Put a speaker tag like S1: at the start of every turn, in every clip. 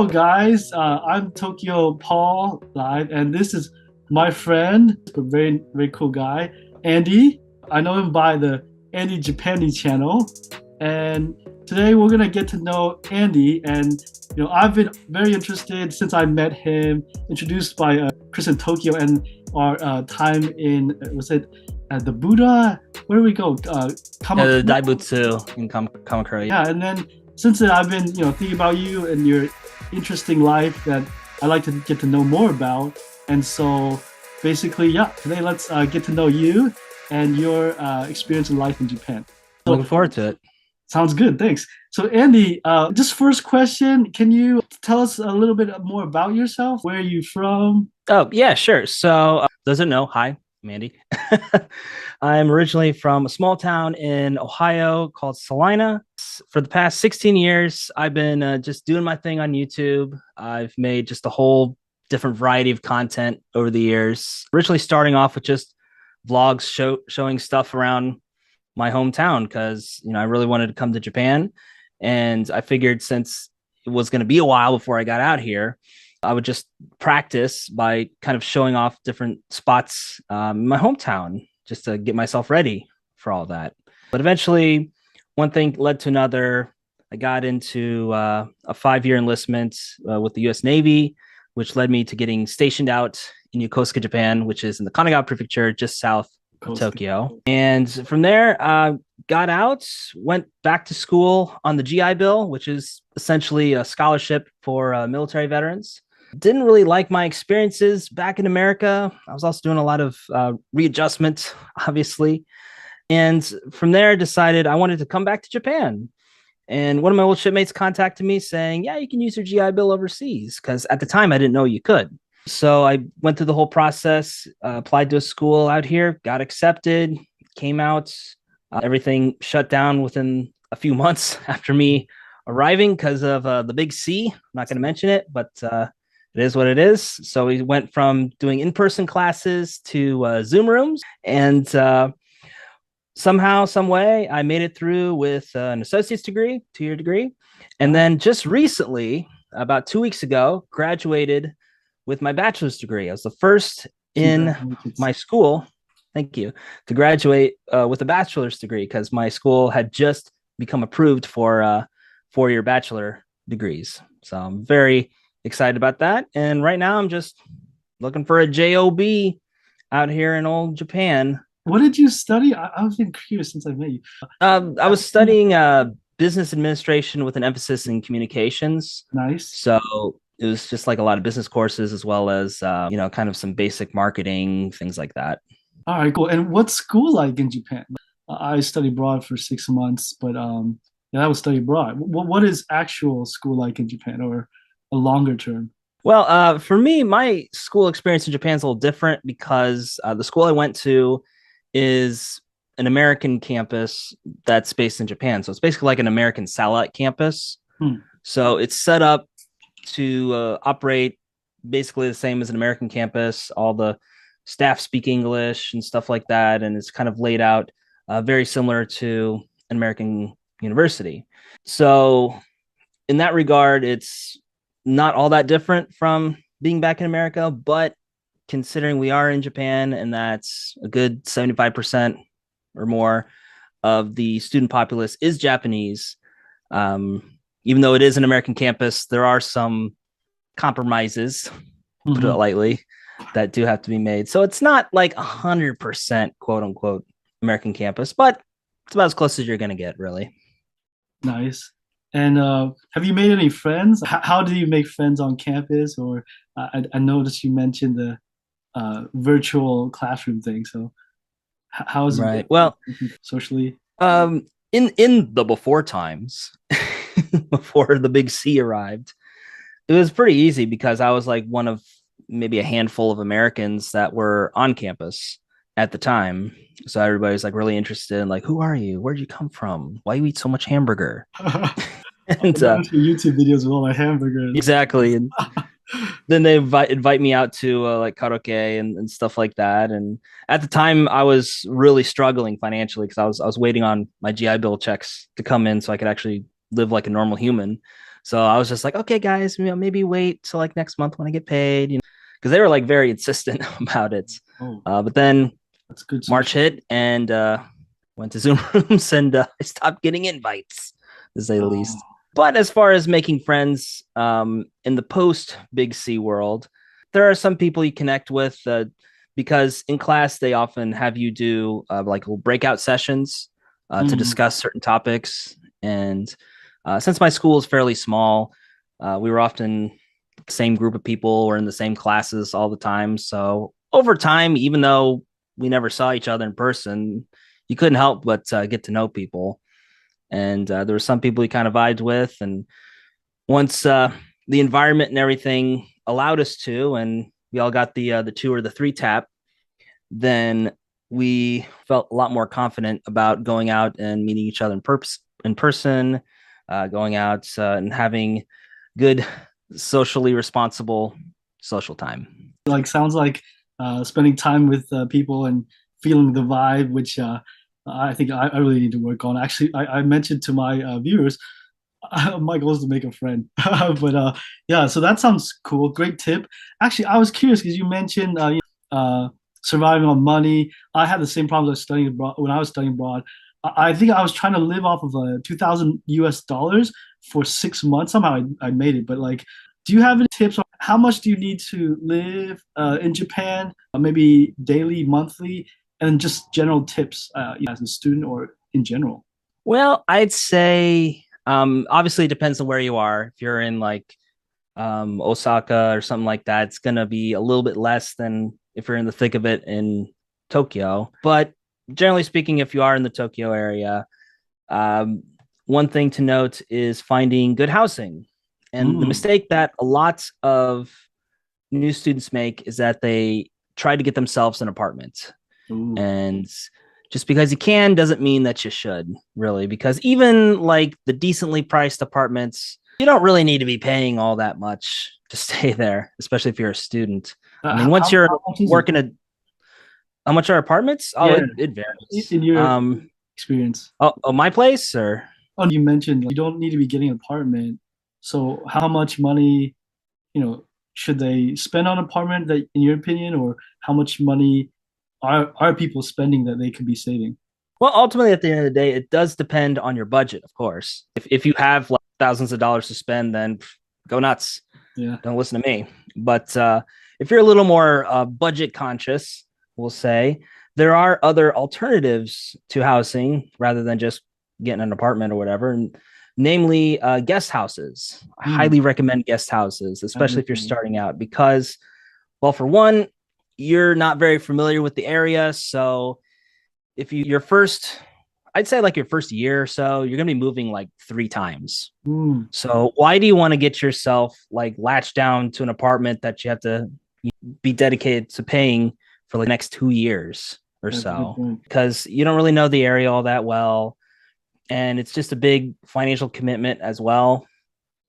S1: Hello, guys. I'm Tokyo Paul Live, and this is my friend, a very, very cool guy, Andy. I know him by the Andy Japani channel. And today we're gonna get to know Andy. And I've been very interested since I met him, introduced by Chris in Tokyo, and our time in was it the Buddha? Where do we go?
S2: The Daibutsu in Kamakura.
S1: Yeah, and then since then I've been thinking about you and your interesting life that I like to get to know more about. And so basically, yeah, today let's get to know you and your experience in life in Japan. So,
S2: Looking forward to it.
S1: Sounds good, thanks. So Andy, just first question, can you tell us a little bit more about yourself? Where are you from?
S2: Oh, yeah, sure. So, doesn't know. Hi, I'm Andy. I'm originally from a small town in Ohio called Salina. For the past 16 years, I've been just doing my thing on YouTube. I've made just a whole different variety of content over the years. Originally starting off with just vlogs showing stuff around my hometown because I really wanted to come to Japan, and I figured since it was going to be a while before I got out here, I would just practice by kind of showing off different spots in my hometown just to get myself ready for all that. But eventually, one thing led to another. I got into a 5-year enlistment with the U.S. Navy, which led me to getting stationed out in Yokosuka, Japan, which is in the Kanagawa Prefecture, just south of Tokyo. And from there, got out, went back to school on the GI Bill, which is essentially a scholarship for military veterans. Didn't really like my experiences back in America. I was also doing a lot of readjustment, obviously. And from there, decided I wanted to come back to Japan. And one of my old shipmates contacted me saying, yeah, you can use your GI Bill overseas. Because at the time, I didn't know you could. So I went through the whole process, applied to a school out here, got accepted, came out. Everything shut down within a few months after me arriving because of the big C. I'm not going to mention it, but it is what it is. So we went from doing in-person classes to Zoom rooms, and somehow, some way, I made it through with an associate's degree, 2-year degree. And then just recently, about 2 weeks ago, graduated with my bachelor's degree. I was the first in my school, thank you, to graduate with a bachelor's degree because my school had just become approved for 4-year bachelor degrees. So I'm very excited about that. And right now I'm just looking for a job out here in old Japan.
S1: What did you study? I've been curious since I met you.
S2: I was studying business administration with an emphasis in communications.
S1: Nice.
S2: So it was just like a lot of business courses as well as, kind of some basic marketing, things like that.
S1: All right, cool. And what's school like in Japan? I studied abroad for 6 months, but yeah, I was studying abroad. What is actual school like in Japan, or a longer term?
S2: Well, for me, my school experience in Japan is a little different because the school I went to is an American campus that's based in Japan. So it's basically like an American satellite campus. So it's set up to operate basically the same as an American campus. All the staff speak English and stuff like that. And it's kind of laid out very similar to an American university. So in that regard, it's not all that different from being back in America, but considering we are in Japan and that's a good 75% or more of the student populace is Japanese, even though it is an American campus, there are some compromises, put it lightly, that do have to be made. So it's not like 100% quote unquote American campus, but it's about as close as you're going to get, really.
S1: Nice. And have you made any friends? How do you make friends on campus? Or I noticed you mentioned the virtual classroom thing. So how is
S2: right?
S1: It
S2: well,
S1: socially?
S2: In the before times, before the big C arrived, it was pretty easy because I was like one of maybe a handful of Americans that were on campus at the time. So everybody's like really interested in like, who are you? Where'd you come from? Why you eat so much hamburger?
S1: And YouTube videos with all my hamburgers.
S2: Exactly. And then they invite me out to like karaoke and stuff like that. And at the time, I was really struggling financially because I was waiting on my GI Bill checks to come in so I could actually live like a normal human. So I was just like, okay, guys, maybe wait till like next month when I get paid, because they were like very insistent about it.
S1: Oh,
S2: But then
S1: that's good
S2: March
S1: social.
S2: hit and went to Zoom rooms and I stopped getting invites, to say the least.
S1: Oh,
S2: But as far as making friends in the post Big C world, there are some people you connect with because in class they often have you do like breakout sessions to
S1: mm,
S2: discuss certain topics. And since my school is fairly small, we were often the same group of people or in the same classes all the time. So over time, even though we never saw each other in person, you couldn't help but get to know people. And there were some people we kind of vibed with. And once the environment and everything allowed us to, and we all got the 2 or the 3 tap, then we felt a lot more confident about going out and meeting each other in person, going out and having good, socially responsible social time.
S1: like sounds like spending time with people and feeling the vibe, which I think I really need to work on. Actually, I mentioned to my viewers, my goal is to make a friend. But yeah, so that sounds cool. Great tip. Actually, I was curious because you mentioned surviving on money. I had the same problems I was studying abroad when I was studying abroad. I think I was trying to live off of 2,000 US dollars for 6 months. Somehow I made it, but like, do you have any tips on how much do you need to live in Japan? Maybe daily, monthly, and just general tips as a student or in general.
S2: Well, I'd say obviously it depends on where you are. If you're in like Osaka or something like that, it's gonna be a little bit less than if you're in the thick of it in Tokyo. But generally speaking, if you are in the Tokyo area, um, one thing to note is finding good housing. And the
S1: Mm.
S2: mistake that a lot of new students make is that they try to get themselves an apartment.
S1: Ooh.
S2: And just because you can doesn't mean that you should, really, because even like the decently priced apartments, you don't really need to be paying all that much to stay there, especially if you're a student. I mean, once you're
S1: How much is it?
S2: working at how much are apartments? Oh,
S1: Yeah,
S2: it varies.
S1: in your experience.
S2: My place or
S1: Oh, you mentioned like, you don't need to be getting an apartment. So how much money, should they spend on an apartment that in your opinion, or how much money are people spending that they could be saving?
S2: well, ultimately at the end of the day, it does depend on your budget, of course. If you have like thousands of dollars to spend, then go nuts.
S1: Yeah.
S2: Don't listen to me. But if you're a little more budget conscious, we'll say there are other alternatives to housing rather than just getting an apartment or whatever, and namely guest houses. I
S1: Hmm.
S2: highly recommend guest houses, especially if you're
S1: Everything.
S2: starting out, because, well, for one, you're not very familiar with the area. So if your first, I'd say like your first year or so, you're going to be moving like 3 times.
S1: Hmm.
S2: So why do you want to get yourself like latched down to an apartment that you have to be dedicated to paying for like the next 2 years or
S1: That's a good
S2: so?
S1: point.
S2: Because you don't really know the area all that well. And it's just a big financial commitment as well.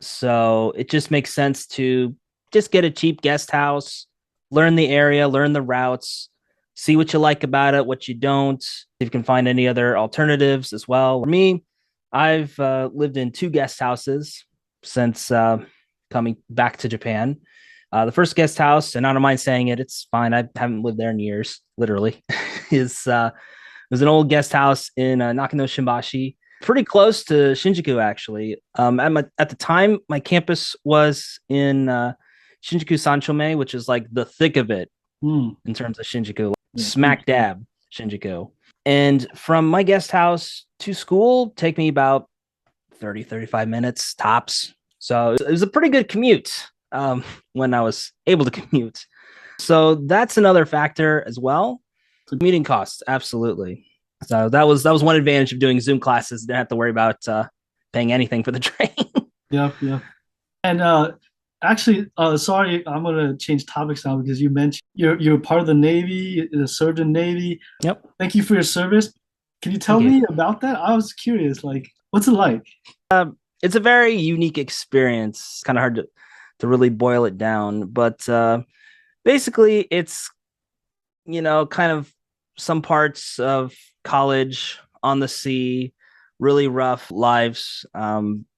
S2: So it just makes sense to just get a cheap guest house, learn the area, learn the routes, see what you like about it, what you don't. If you can find any other alternatives as well. For me, I've lived in 2 guest houses since coming back to Japan. The first guest house, and I don't mind saying it, it's fine. I haven't lived there in years, literally, is it was an old guest house in Nakano Shimbashi, pretty close to Shinjuku, actually. At the time, my campus was in Shinjuku Sanchome, which is like the thick of it
S1: Hmm.
S2: in terms of Shinjuku,
S1: Yeah,
S2: smack dab Shinjuku. And from my guest house to school, take me about 35 minutes tops. So it was a pretty good commute when I was able to commute. So that's another factor as well. Commuting costs, absolutely. So that was one advantage of doing Zoom classes. Didn't have to worry about paying anything for the train.
S1: yeah, yeah. And actually, sorry, I'm gonna change topics now because you mentioned you're part of the Navy, you served in Navy.
S2: Yep.
S1: Thank you for your service. Can you tell
S2: Thank you.
S1: me about that? I was curious, like, what's it like?
S2: It's a very unique experience. Kind of hard to really boil it down, but basically, it's kind of some parts of college on the sea, really rough lives.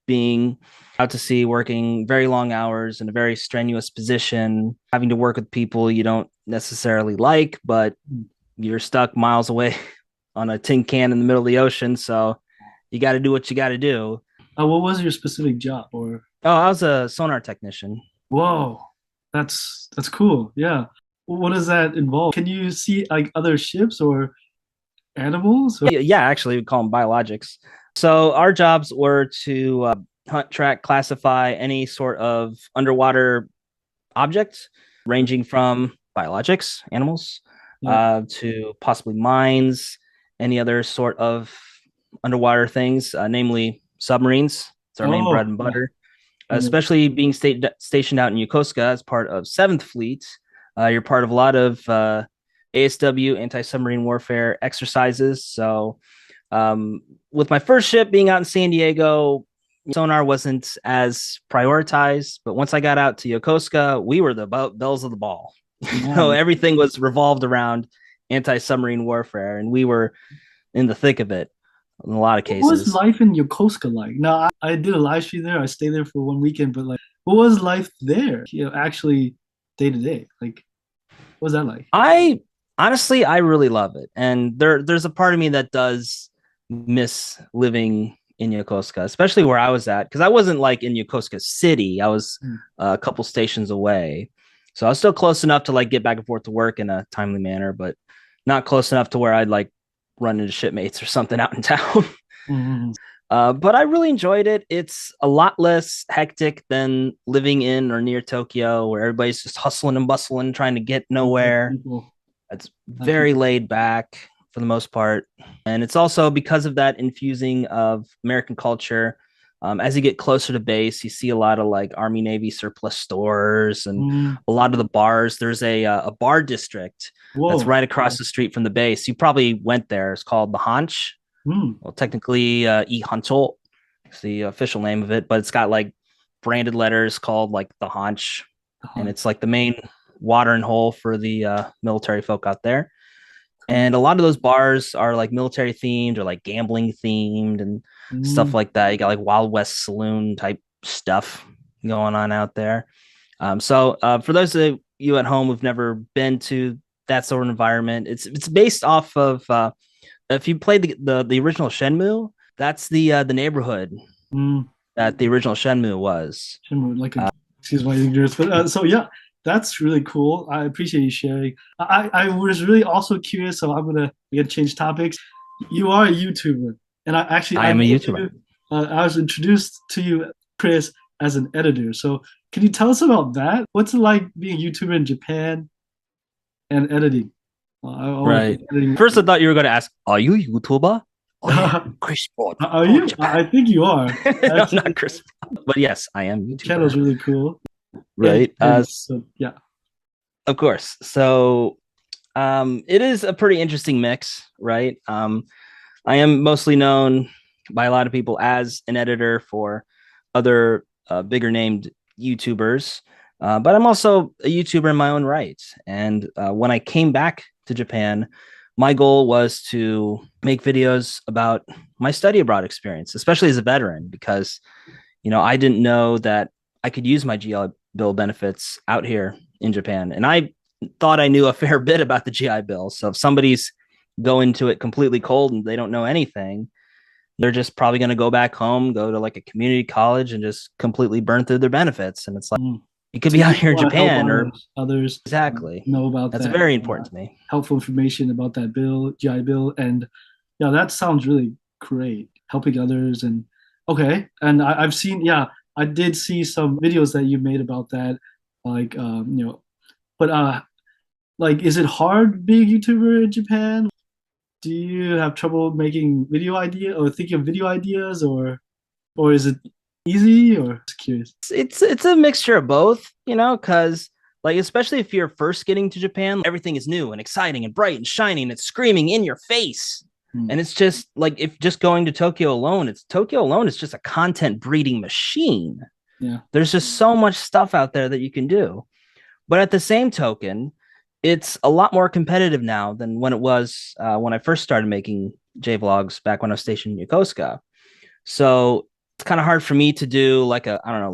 S2: being out to sea, working very long hours in a very strenuous position, having to work with people you don't necessarily like, but you're stuck miles away on a tin can in the middle of the ocean. So you got to do what you got to do.
S1: What was your specific job? Or
S2: Oh, I was a sonar technician.
S1: whoa, that's cool. Yeah. What does that involve? Can you see like other ships or animals? Or...
S2: Yeah, actually, we call them biologics. So our jobs were to hunt, track, classify any sort of underwater object, ranging from biologics, animals,
S1: Yeah.
S2: to possibly mines, any other sort of underwater things, namely submarines. It's our main bread
S1: Oh,
S2: and
S1: yeah.
S2: butter.
S1: Yeah.
S2: Especially being stationed out in Yokosuka as part of 7th Fleet. You're part of a lot of ASW, anti-submarine warfare exercises. So with my first ship being out in San Diego, sonar wasn't as prioritized. But once I got out to Yokosuka, we were the bells of the ball. So
S1: Nice.
S2: everything was revolved around anti-submarine warfare, and we were in the thick of it in a lot of
S1: What was
S2: cases.
S1: life in Yokosuka like? Now, I did a live stream there. I stayed there for 1 weekend, but like, what was life there? Actually, day to day. Like, what was that like?
S2: I honestly, I really love it, and there's a part of me that does miss living in Yokosuka, especially where I was at, because I wasn't like in Yokosuka City. I was
S1: Mm.
S2: a couple stations away, so I was still close enough to like get back and forth to work in a timely manner, but not close enough to where I'd like run into shipmates or something out in town.
S1: Mhm.
S2: But I really enjoyed it. It's a lot less hectic than living in or near Tokyo, where everybody's just hustling and bustling, trying to get nowhere.
S1: People,
S2: It's very
S1: people.
S2: laid back for the most part. And it's also because of that infusing of American culture. As you get closer to base, you see a lot of like Army Navy surplus stores and
S1: Mm.
S2: a lot of the bars. There's a bar district that's
S1: Whoa.
S2: right across the street from the base. You probably went there. It's called the Hanch.
S1: Mm.
S2: Well, technically, E Hunchel is the official name of it, but it's got like branded letters called like the Hanch, and it's like the main watering hole for the military folk out there.
S1: Cool.
S2: And a lot of those bars are like military themed or like gambling themed and stuff
S1: Mm.
S2: like that. You got like Wild West saloon type stuff going on out there. So for those of you at home who've never been to that sort of environment, it's based off of if you played the original Shenmue, that's the neighborhood
S1: Mm.
S2: that the original Shenmue was.
S1: Like a, excuse my ignorance, but so yeah, that's really cool. I appreciate you sharing. I was really also curious, so I'm gonna again change topics. You are a YouTuber, and
S2: I
S1: I
S2: am a
S1: met
S2: YouTuber.
S1: you. I was introduced to you, Chris, as an editor. So can you tell us about that? What's it like being a YouTuber in Japan and editing? I always
S2: Right.
S1: editing.
S2: First, I thought you were going to ask, "Are you a YouTuber?" I am Chris Broad
S1: Are
S2: from
S1: you?
S2: Japan.
S1: I think you are.
S2: No,
S1: That's
S2: not Chris, but yes, I am a
S1: channel's
S2: YouTuber.
S1: really cool.
S2: Right.
S1: So yeah.
S2: Of course. So, it is a pretty interesting mix, right? I am mostly known by a lot of people as an editor for other bigger named YouTubers, but I'm also a YouTuber in my own right. And when I came back to Japan, my goal was to make videos about my study abroad experience, especially as a veteran, because I didn't know that I could use my GI Bill benefits out here in Japan, and I thought I knew a fair bit about the GI Bill. So if somebody's go into it completely cold and they don't know anything, they're just probably going to go back home, go to like a community college and just completely burn through their benefits. And it's like,
S1: Mm.
S2: you could
S1: So
S2: be
S1: you
S2: out here in
S1: want to help
S2: Japan or
S1: others
S2: exactly.
S1: know about
S2: That's
S1: that
S2: very important to me.
S1: helpful information about that bill, GI Bill, and yeah, that sounds really great. Helping others and okay, and I've seen I did see some videos that you made about that, like but like is it hard being a YouTuber in Japan? Do you have trouble making video idea or thinking of video ideas or is it easy or just curious?
S2: It's a mixture of both, because like especially if you're first getting to Japan, everything is new and exciting and bright and shining. It's screaming in your face.
S1: Hmm.
S2: And it's just like if just going to Tokyo alone, it's just a content breeding machine.
S1: Yeah.
S2: There's just so much stuff out there that you can do. But at the same token, it's a lot more competitive now than when it was when I first started making J vlogs back when I was stationed in Yokosuka. So It's kind of hard for me to do like a, I don't know, like